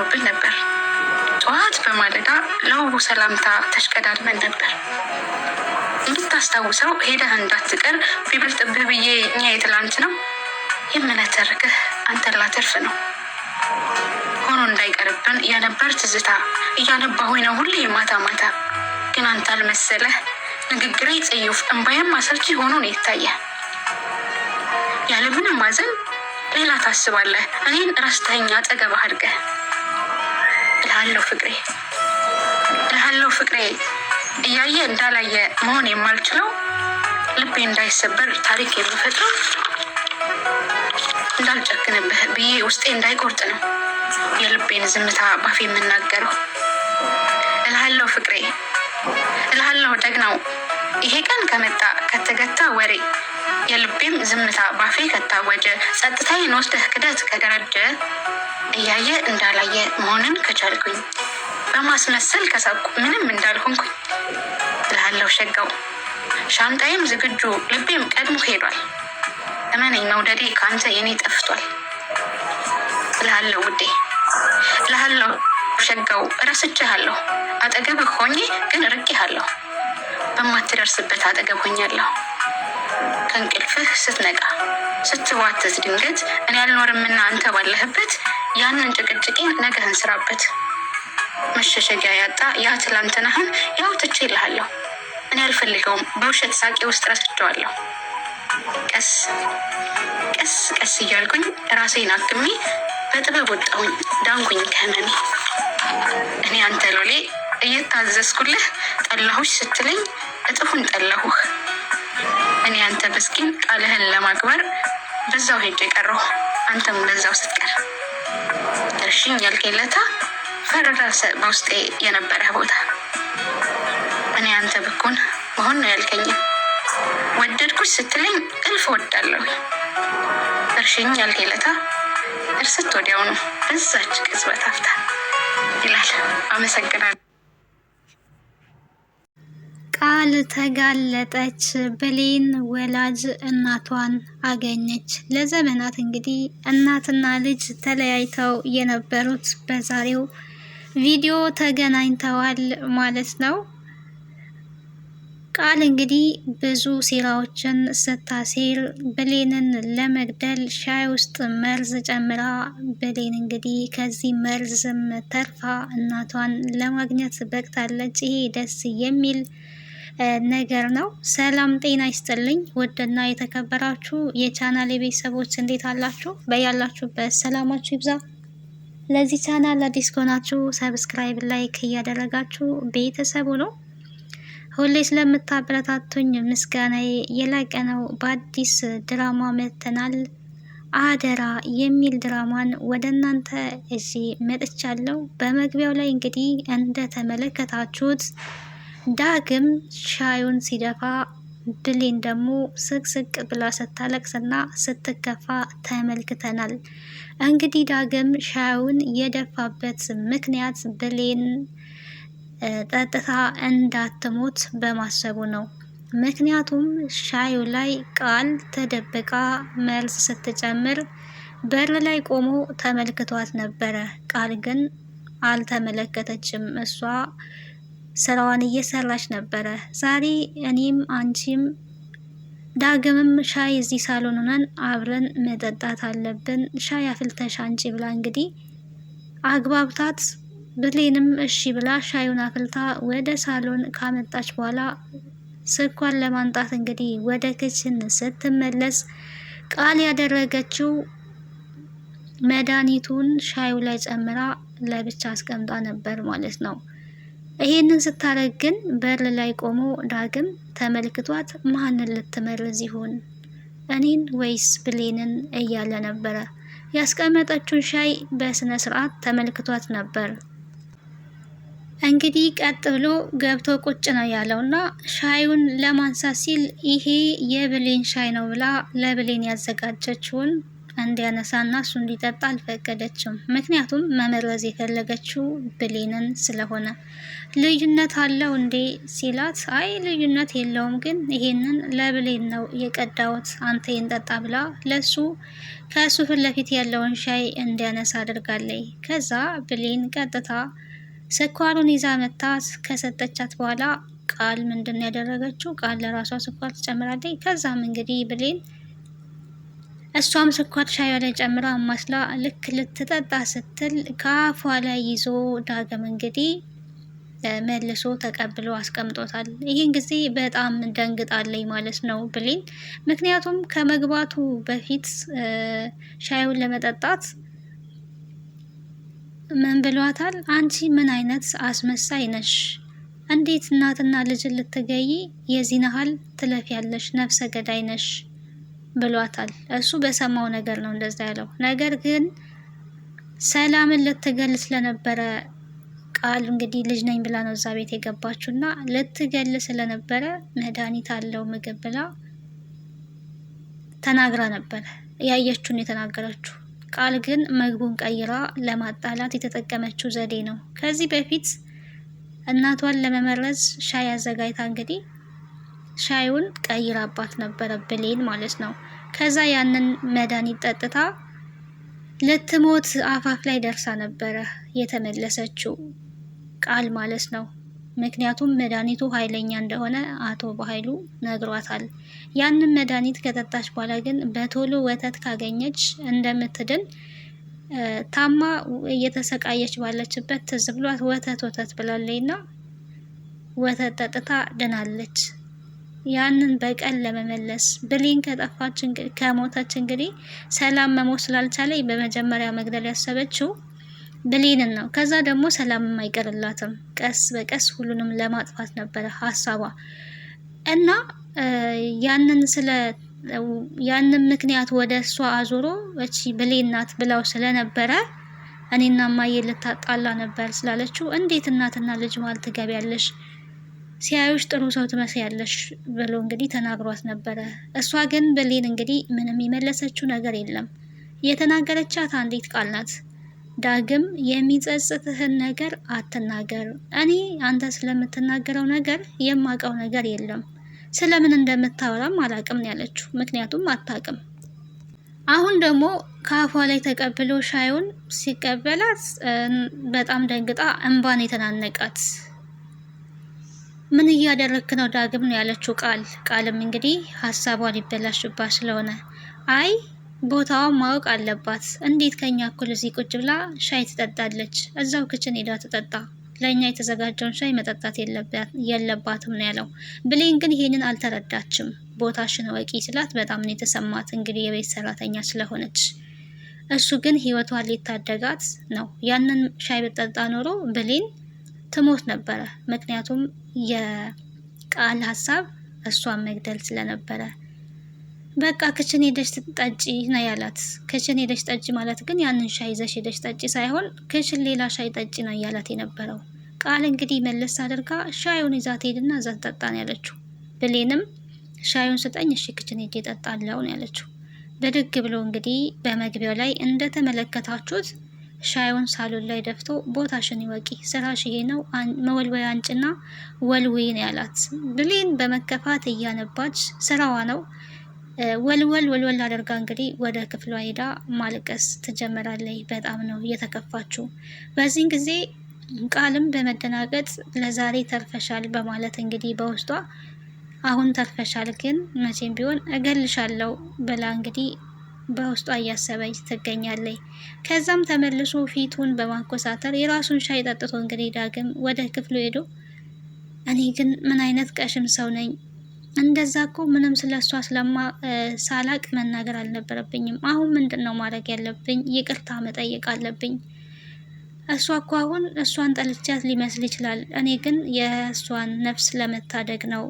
ተፈጥሮብን ነበር። ጠዋት በማለዳ ለውቡ ሰላምታ ተሽቀዳድመን ነበር። እንድታስታውሰው ሄደህ እንዳትቀር ቢበልጥብህ ብዬ እኛ የትላንት ነው የምነተርክህ አንተን ላተርፍ ነው። ሆኖ እንዳይቀርብን የነበር ትዝታ እያነባሁኝ ነው ሁሌ ማታ ማታ። ግን አንተ አልመሰለህ ንግግሬ ጽዩፍ እንባዬም አሰልቺ ሆኖ ነው የታየ። ያለምንም ማዘን ሌላ ታስባለህ እኔን ረስተኸኝ አጠገብህ አድርገህ። እልሃለሁ ፍቅሬ እያየ እንዳላየ መሆን የማልችለው ልቤ እንዳይሰበር ታሪክ የምፈጥረው እንዳልጨክንብህ ብዬ ውስጤ እንዳይቆርጥ ነው የልቤን ዝምታ ባፌ የምናገረው። እልሃለሁ ፍቅሬ እልሃለሁ ደግናው ይሄ ቀን ከመጣ ከተገታ ወሬ የልቤም ዝምታ ባፌ ከታወጀ ጸጥታዬን ወስደህ ክደት ከደረጀ እያየ እንዳላየ መሆንን ከቻልኩኝ በማስመሰል ከሳብኩ ምንም እንዳልሆንኩኝ እልሃለሁ ሸጋው ሻንጣዬም ዝግጁ ልቤም ቀድሞ ሄዷል። እመነኝ መውደዴ ከአንተ የኔ ጠፍቷል። እልሃለሁ ውዴ እልሃለሁ ሸጋው ረስቼሃለሁ አጠገብህ ሆኜ ግን ርቄሃለሁ። በማትደርስበት አጠገብ ሆኛለሁ። ከእንቅልፍህ ስትነቃ ስትዋተት ድንገት እኔ አልኖርምና አንተ ባለህበት ያንን ጭቅጭቄን ነገ እንስራበት። መሸሸጊያ ያጣ ያ ትላንትናህን ያው ትቼልሃለሁ። እኔ አልፈልገውም በውሸት ሳቄ ውስጥ ረስቼዋለሁ። ቀስ ቀስ እያልኩኝ ራሴን አክሜ በጥበብ ወጣሁኝ ዳንኩኝ ከህመሜ። እኔ አንተ ሎሌ እየታዘዝኩልህ ጠላሁሽ ስትለኝ እጥፉን ጠላሁህ። እኔ አንተ ምስኪን ቃልህን ለማክበር በዛው ሄጄ ቀረሁ አንተም በዛው ስትቀር። እርሽኝ ያልከኝ ለታ ፈረሰ በውስጤ የነበረህ ቦታ። እኔ አንተ ብኩን መሆን ነው ያልከኝ ወደድኩሽ ስትለኝ እልፍ ወዳለሁ። እርሽኝ ያልከኝ ለታ እርስት ወዲያውኑ በዛች ቅጽበት አፍታ ይላል። አመሰግናለሁ። ቃል ተጋለጠች። ብሌን ወላጅ እናቷን አገኘች። ለዘመናት እንግዲህ እናትና ልጅ ተለያይተው የነበሩት በዛሬው ቪዲዮ ተገናኝተዋል ማለት ነው። ቃል እንግዲህ ብዙ ሴራዎችን ስታሴር ብሌንን ለመግደል ሻይ ውስጥ መርዝ ጨምራ ብሌን እንግዲህ ከዚህ መርዝም ተርፋ እናቷን ለማግኘት በቅታለች። ይሄ ደስ የሚል ነገር ነው። ሰላም ጤና ይስጥልኝ ውድና የተከበራችሁ የቻናል ቤተሰቦች እንዴት አላችሁ? በያላችሁበት ሰላማችሁ ይብዛ። ለዚህ ቻናል አዲስ ከሆናችሁ ሰብስክራይብ፣ ላይክ እያደረጋችሁ ቤተሰቡ ነው ሁሌ ስለምታበረታቱኝ ምስጋናዬ የላቀ ነው። በአዲስ ድራማ መጥተናል። አደራ የሚል ድራማን ወደ እናንተ እዚህ መጥቻለሁ። በመግቢያው ላይ እንግዲህ እንደተመለከታችሁት ዳግም ሻዩን ሲደፋ ብሌን ደግሞ ስቅስቅ ብላ ስታለቅስና ስትከፋ ተመልክተናል። እንግዲህ ዳግም ሻዩን የደፋበት ምክንያት ብሌን ጠጥታ እንዳትሞት በማሰቡ ነው። ምክንያቱም ሻዩ ላይ ቃል ተደብቃ መርዝ ስትጨምር በር ላይ ቆሞ ተመልክቷት ነበረ። ቃል ግን አልተመለከተችም። እሷ ስራዋን እየሰራች ነበረ። ዛሬ እኔም አንቺም ዳግምም ሻይ እዚህ ሳሎን ሆነን አብረን መጠጣት አለብን፣ ሻይ አፍልተሽ አንቺ ብላ እንግዲህ አግባብታት ብሌንም እሺ ብላ ሻዩን አፍልታ ወደ ሳሎን ካመጣች በኋላ ስኳር ለማንጣት እንግዲህ ወደ ክችን ስትመለስ ቃል ያደረገችው መድኃኒቱን ሻዩ ላይ ጨምራ ለብቻ አስቀምጣ ነበር ማለት ነው። ይሄንን ስታረግ ግን በር ላይ ቆሞ ዳግም ተመልክቷት ማንን ልትመርዝ ይሆን እኔን ወይስ ብሌንን እያለ ነበረ። ያስቀመጠችውን ሻይ በስነ ስርዓት ተመልክቷት ነበር። እንግዲህ ቀጥ ብሎ ገብቶ ቁጭ ነው ያለውና ሻዩን ለማንሳት ሲል ይሄ የብሌን ሻይ ነው ብላ ለብሌን ያዘጋጀችውን እንዲያነሳና እሱ እንዲጠጣ አልፈቀደችም። ምክንያቱም መመረዝ የፈለገችው ብሌንን ስለሆነ። ልዩነት አለው እንዴ ሲላት፣ አይ ልዩነት የለውም፣ ግን ይሄንን ለብሌን ነው የቀዳሁት፣ አንተ ይንጠጣ ብላ ለሱ ከእሱ ፊት ለፊት ያለውን ሻይ እንዲያነሳ አድርጋለች። ከዛ ብሌን ቀጥታ ስኳሩን ይዛ መታት ከሰጠቻት በኋላ ቃል ምንድን ነው ያደረገችው? ቃል ለራሷ ስኳር ትጨምራለች። ከዛም እንግዲህ ብሌን እሷም ስኳር ሻዩ ላይ ጨምራ አማስላ ልክ ልትጠጣ ስትል ከአፏ ላይ ይዞ ዳግም እንግዲህ መልሶ ተቀብሎ አስቀምጦታል። ይህን ጊዜ በጣም ደንግጣለች ማለት ነው ብሌን። ምክንያቱም ከመግባቱ በፊት ሻዩን ለመጠጣት ምን ብሏታል? አንቺ ምን አይነት አስመሳይ ነሽ? እንዴት እናትና ልጅን ልትገይ የዚህን ያህል ትለፊያለሽ? ነፍሰ ገዳይ ነሽ ብሏታል። እሱ በሰማው ነገር ነው እንደዛ ያለው። ነገር ግን ሰላምን ልትገል ስለነበረ ቃል እንግዲህ ልጅ ነኝ ብላ ነው እዛ ቤት የገባችው እና ልትገል ስለነበረ መድኃኒት አለው ምግብ ብላ ተናግራ ነበረ። ያየችውን የተናገረችው። ቃል ግን ምግቡን ቀይራ ለማጣላት የተጠቀመችው ዘዴ ነው። ከዚህ በፊት እናቷን ለመመረዝ ሻይ አዘጋጅታ እንግዲህ ሻዩን ቀይራባት ነበረ ብሌን ማለት ነው። ከዛ ያንን መድኃኒት ጠጥታ ልትሞት አፋፍ ላይ ደርሳ ነበረ የተመለሰችው ቃል ማለት ነው። ምክንያቱም መድኃኒቱ ኃይለኛ እንደሆነ አቶ በኃይሉ ነግሯታል። ያንን መድኃኒት ከጠጣች በኋላ ግን በቶሎ ወተት ካገኘች እንደምትድን ታማ እየተሰቃየች ባለችበት ትዝ ብሏት ወተት ብላለችና ወተት ጠጥታ ድናለች። ያንን በቀል ለመመለስ ብሌን ከጠፋች ከሞተች እንግዲህ ሰላም መሞት ስላልቻለች በመጀመሪያ መግደል ያሰበችው ብሌንን ነው። ከዛ ደግሞ ሰላም አይቀርላትም። ቀስ በቀስ ሁሉንም ለማጥፋት ነበረ ሀሳቧ እና ያንን ምክንያት ወደ እሷ አዞሮ እቺ ብሌን ናት ብላው ስለነበረ እኔና እማዬ ልታጣላ ነበር ስላለችው እንዴት እናትና ልጅ መሀል ትገቢያለሽ? ሲያዩሽ ጥሩ ሰው ትመስያለሽ ብሎ እንግዲህ ተናግሯት ነበረ። እሷ ግን ብሌን እንግዲህ ምንም የመለሰችው ነገር የለም። የተናገረቻት አንዲት ቃል ናት። ዳግም የሚጸጽትህን ነገር አትናገር። እኔ አንተ ስለምትናገረው ነገር የማውቀው ነገር የለም፣ ስለምን እንደምታወራም አላቅም ነው ያለችው። ምክንያቱም አታቅም። አሁን ደግሞ ከአፏ ላይ ተቀብሎ ሻዩን ሲቀበላት በጣም ደንግጣ እንባን የተናነቃት። ምን እያደረክ ነው ዳግም ነው ያለችው ቃልም እንግዲህ ሀሳቧን ሊበላሽባት ስለሆነ አይ ቦታውን ማወቅ አለባት። እንዴት ከኛ እኩል እዚህ ቁጭ ብላ ሻይ ትጠጣለች? እዛው ክችን ሄዳ ትጠጣ። ለእኛ የተዘጋጀውን ሻይ መጠጣት የለባትም ነው ያለው። ብሌን ግን ይሄንን አልተረዳችም። ቦታሽን ወቂ ስላት በጣም ነው የተሰማት፣ እንግዲህ የቤት ሰራተኛ ስለሆነች። እሱ ግን ህይወቷን ሊታደጋት ነው። ያንን ሻይ ብጠጣ ኖሮ ብሌን ትሞት ነበረ። ምክንያቱም የቃል ሀሳብ እሷን መግደል ስለነበረ በቃ ክችን ሄደሽ ጠጪ ነው ያላት። ክችን ሄደሽ ጠጪ ማለት ግን ያንን ሻይ ይዘሽ ሄደሽ ጠጪ ሳይሆን ክችን ሌላ ሻይ ጠጪ ነው እያላት የነበረው። ቃል እንግዲህ መለስ አድርጋ ሻዩን ይዛ ትሄድና እዛ ትጠጣ ነው ያለችው። ብሌንም ሻዩን ስጠኝ፣ እሺ ክችን ሄጄ እጠጣለሁ ነው ያለችው። ብድግ ብሎ እንግዲህ በመግቢያው ላይ እንደተመለከታችሁት ሻዩን ሳሎን ላይ ደፍቶ ቦታሽን ይወቂ፣ ስራሽ ይሄ ነው፣ መወልወያ አንጭና ወልውይ ነው ያላት። ብሌን በመከፋት እያነባች ስራዋ ነው ወልወል አደርጋ እንግዲህ ወደ ክፍሏ ሄዳ ማልቀስ ትጀምራለች። በጣም ነው እየተከፋችው። በዚህን ጊዜ ቃልም በመደናገጥ ለዛሬ ተርፈሻል በማለት እንግዲህ በውስጧ አሁን ተርፈሻል፣ ግን መቼም ቢሆን እገልሻለሁ ብላ እንግዲህ በውስጧ እያሰበች ትገኛለች። ከዛም ተመልሶ ፊቱን በማኮሳተር የራሱን ሻይ ጠጥቶ እንግዲህ ዳግም ወደ ክፍሉ ሄዶ እኔ ግን ምን አይነት ቀሽም ሰው ነኝ? እንደዛ እኮ ምንም ስለሷ ሳላቅ መናገር አልነበረብኝም። አሁን ምንድን ነው ማድረግ ያለብኝ? ይቅርታ መጠየቅ አለብኝ። እሷ እኮ አሁን እሷን ጠልቻት ሊመስል ይችላል። እኔ ግን የእሷን ነፍስ ለመታደግ ነው።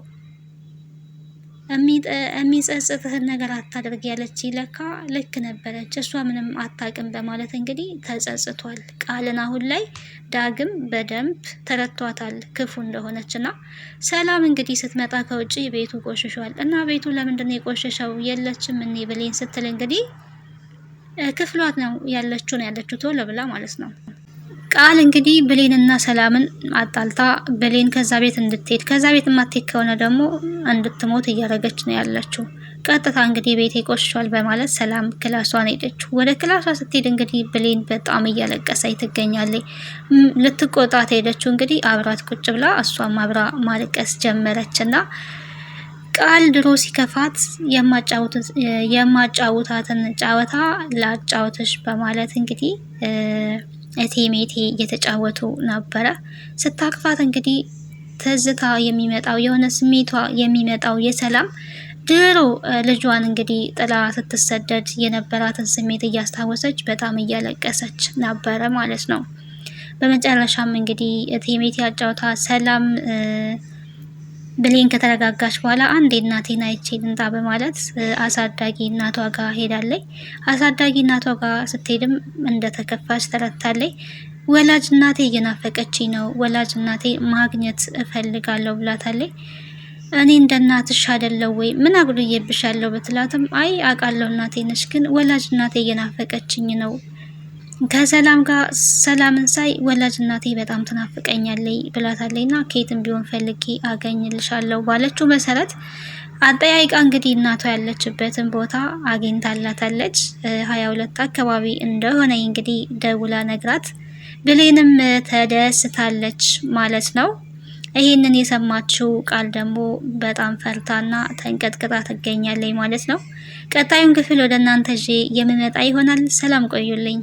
የሚጸጽትህን ነገር አታደርግ ያለች ለካ ልክ ነበረች፣ እሷ ምንም አታቅም በማለት እንግዲህ ተጸጽቷል። ቃልን አሁን ላይ ዳግም በደንብ ተረቷታል ክፉ እንደሆነች እና ሰላም እንግዲህ ስትመጣ ከውጭ ቤቱ ቆሽሿል እና ቤቱ ለምንድን ነው የቆሸሸው? የለችም እኔ ብሌን ስትል እንግዲህ ክፍሏት ነው ያለችው ቶሎ ብላ ማለት ነው። ቃል እንግዲህ ብሌንና ሰላምን አጣልታ ብሌን ከዛ ቤት እንድትሄድ ከዛ ቤት የማትሄድ ከሆነ ደግሞ እንድትሞት እያደረገች ነው ያለችው። ቀጥታ እንግዲህ ቤቴ ቆሽሿል በማለት ሰላም ክላሷን ሄደች። ወደ ክላሷ ስትሄድ እንግዲህ ብሌን በጣም እያለቀሰች ትገኛለች። ልትቆጣት ሄደችው እንግዲህ አብራት ቁጭ ብላ እሷም አብራ ማልቀስ ጀመረችና ቃል ድሮ ሲከፋት የማጫውታትን ጨዋታ ላጫውትሽ በማለት እንግዲህ እቴሜቴ እየተጫወቱ ነበረ። ስታቅፋት እንግዲህ ትዝታ የሚመጣው የሆነ ስሜቷ የሚመጣው የሰላም ድሮ ልጇን እንግዲህ ጥላ ስትሰደድ የነበራትን ስሜት እያስታወሰች በጣም እያለቀሰች ነበረ ማለት ነው። በመጨረሻም እንግዲህ እቴሜቴ አጫውታ ሰላም ብሌን ከተረጋጋች በኋላ አንዴ እናቴን አይቼ ልምጣ በማለት አሳዳጊ እናቷ ጋር ሄዳለች። አሳዳጊ እናቷ ጋር ስትሄድም እንደተከፋች ተረድታለች። ወላጅ እናቴ እየናፈቀችኝ ነው፣ ወላጅ እናቴ ማግኘት እፈልጋለሁ ብላታለች። እኔ እንደ እናትሽ አይደለው ወይ ምን አጉልዬብሻለሁ ብትላትም አይ አውቃለሁ እናቴ ነሽ፣ ግን ወላጅ እናቴ እየናፈቀችኝ ነው ከሰላም ጋር ሰላምን ሳይ ወላጅ እናቴ በጣም ትናፍቀኛለች ብላታለች። እና ከየትም ቢሆን ፈልጌ አገኝልሻለሁ ባለችው መሰረት አጠያይቃ እንግዲህ እናቷ ያለችበትን ቦታ አግኝታላታለች። 22 አካባቢ እንደሆነ እንግዲህ ደውላ ነግራት ብሌንም ተደስታለች ማለት ነው። ይህንን የሰማችው ቃል ደግሞ በጣም ፈርታና ተንቀጥቅጣ ትገኛለች ማለት ነው። ቀጣዩን ክፍል ወደ እናንተ ይዤ የምመጣ ይሆናል። ሰላም ቆዩልኝ።